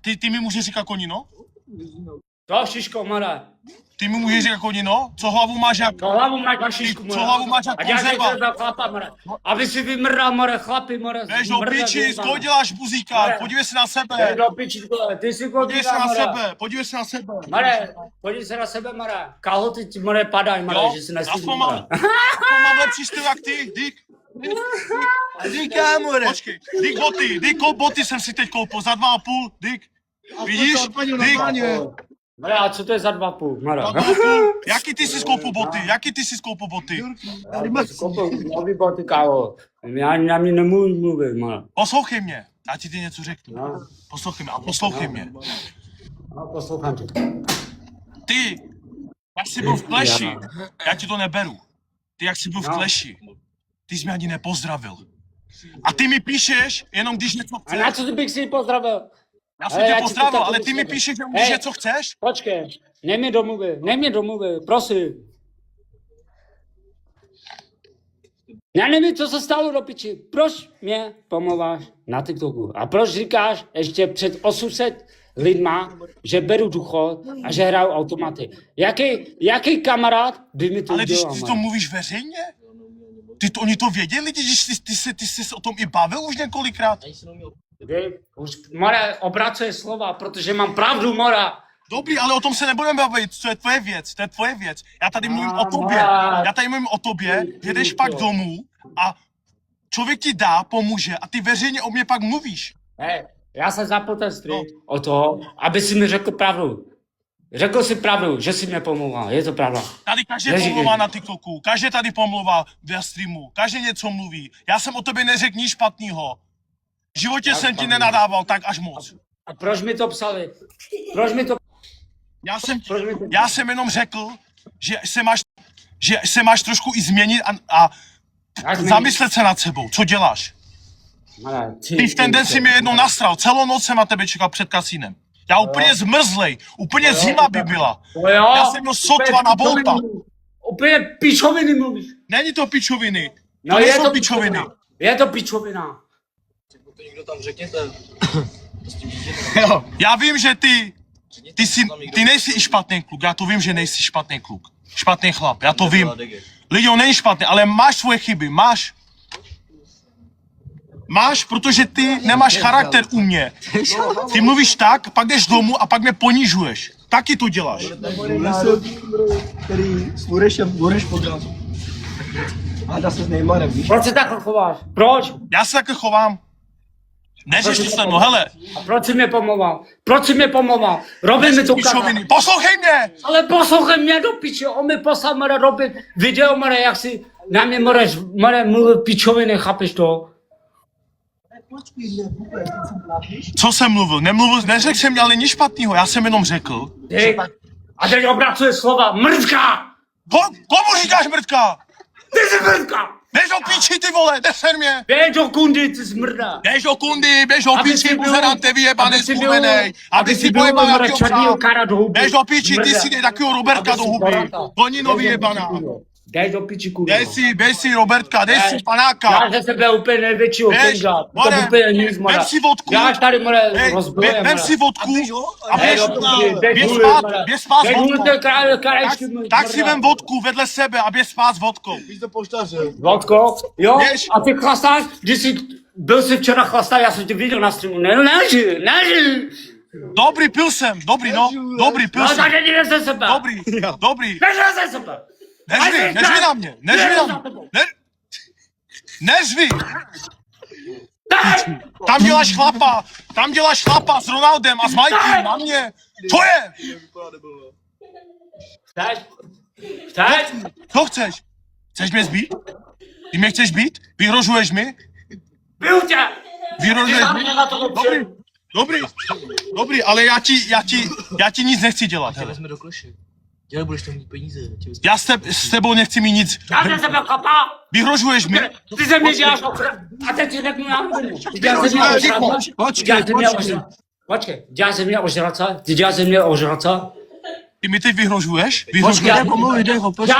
Ty mi můžeš říkat konino? To šiško, Mara. Ty mi můžeš říkat konino? Co hlavu máš jak... To hlavu máš na šišku, Co hlavu máš jak a děláš konzerva? za chlapa, Mara. Aby si vymrdal, Mara, chlapi, Mara. Jdeš do piči, z koho děláš buzíka? Podívej se na sebe. Jdeš do piči, ty si Podívej se podívej, na Mara. sebe, podívej se na sebe. Mare, podívej se na sebe, Mara. Kalhoty ti, Mare, padají, Mara, Jo, že si nestydí, aspoň Mara. mám lepší styl jak ty, Dick. Říkám, more. Počkej, Dick, boty jsem si teď koupil za 2,5, Dick. Vidíš? Dick, Mare, a co to je za 2,5, Mara? 2,5. Jaký ty jsi koupil boty? Koupil nový boty, kávo. Já na mě nemůžu mluvit, Mara. Poslouchej mě, já ti ty něco řeknu. No, Poslouchej mě. no, poslouchám tě. Ty, jak jsi byl v Kleši, já ti to neberu. Ty, jak jsi byl v No. Kleši, ty jsi mě ani nepozdravil. A ty mi píšeš, jenom když něco A na chceš. co bych si pozdravil? Já jsem Ale tě já ti pozdravil, to ale taky ty mi myslím. píšeš, že když Hej. něco chceš. Počkej, prosím. Já nevím, co se stalo do piči. Proč mě pomlouváš na TikToku? A proč říkáš ještě před 800 lidma, že beru důchod a že hraju automaty? Jaký kamarád by mi to Ale když udělal? ty to man? mluvíš veřejně? Oni to věděli, když ty jsi o tom i bavil už několikrát? Už Mora obracuje slova, protože mám pravdu, Mora. Dobrý, ale o tom se nebudeme bavit, to je tvoje věc. Já tady mluvím o tobě, že jdeš pak domů a člověk ti dá, pomůže a ty veřejně o mě pak mluvíš. Hej, já se zapotím o to, aby si mi řekl pravdu. Řekl si pravdu, že si mě pomlouval, je to pravda. Tady každý Neříkej. pomluvá na TikToku, každý tady pomluvá ve streamu, každý něco mluví. Já jsem o tobě neřekl nic špatného. V životě jsem ti nenadával tak až moc. A proč mi to psali? Já jsem jenom řekl, že se máš trošku i změnit a zamyslet se nad sebou, co děláš. Mara, Ty v ten den si mě jednou nasral, celou noc jsem na tebe čekal před kasínem. Já úplně zmrzlej, úplně zima by byla. To jo, Já jsem měl sotva na volta. Úplně pičoviny mluvíš. Není to pičoviny. No To je nejsou to pičoviny. Je to pičovina. To někdo tam řekněte. Jo. Já vím, že ty nejsi i špatný kluk, já to vím, že nejsi špatný kluk. Špatný chlap, já to vím. Lidi, on není špatný, ale máš svoje chyby, máš. Máš, protože ty nemáš charakter u mě. Ty mluvíš tak, pak jdeš domů a pak mě ponižuješ. Taky to děláš. Který budeš podat. Háda se s Neymarem, víš? Proč se takhle chováš? Proč? Já se takhle chovám. Neřeš to se mnou, hele. A proč si mě pomlouval? Robin mi to ukázal. Pičoviny. Poslouchej mě! Ale poslouchej mě do piče, on mi poslal, Mara, Robin, video, Mara, jak si na mě, Mara, mluvil pičoviny, chápeš to? Co jsem mluvil? Neřekl jsem ale nic špatného, já jsem jenom řekl. Hej, a teď obracuje slova, mrdka! Komu říkáš mrtka? Ty jsi mrdka! Běž do píči, ty vole, neser mě! Běž do kundy, ty zmrda! Běž do kundy, běž do Aby píči, si byl- buzerante vyjebaný, aby si byl- zkumenej. Aby si byl, pojebal Mara, jakýho černýho psa. kara do huby. Běž do píči, ty Zmrda. si dej takového Robertka Aby do si huby. borata. Konino vyjebaná. Dej do piči, kurva. Běž si Robertka, dej si panáka. Já ze sebe úplně největšího Běž, kejža. To more, úplně nic, Mara. vem si vodku. Já až tady, Mara, Hej, rozbrojem, vem Mara. si vodku a Hej, běž běž běž spát s vodkou. Tak si vem vem vodku vedle sebe a běž spát s vodkou. Víš to poštaře. Vodko, jo? Běž. A ty chlastáš, byl jsi včera chlastá, já jsem tě viděl na streamu. Neži. Dobrý, pil jsem, dobrý, no. Dobrý, pil No jsem. takže jdi ze sebe. Dobrý. Běž ze sebe. Neřvi na mě. Neřvi. Tam děláš chlapa s Ronaldem a s Mikey, na mě. Co je? Chceš? Co chceš? Chceš mě zbít? Ty mě chceš být? Vyhrožuješ mi? Byl tě. Vyhrožuješ mi? Dobrý, ale já ti nic nechci dělat, hele. Vezme do kloše. Dělej, budeš tam mít peníze. Já s tebou nechci mít nic. Já ze sebe chlapa. Vyhrožuješ mi? Ty ze mě děláš a teď si řeknu já. Děláš ze mě ožralca? Ty děláš ze mě ožralca? Ty mi teď vyhrožuješ? Počkej, Pomluví, jde ho, počkej.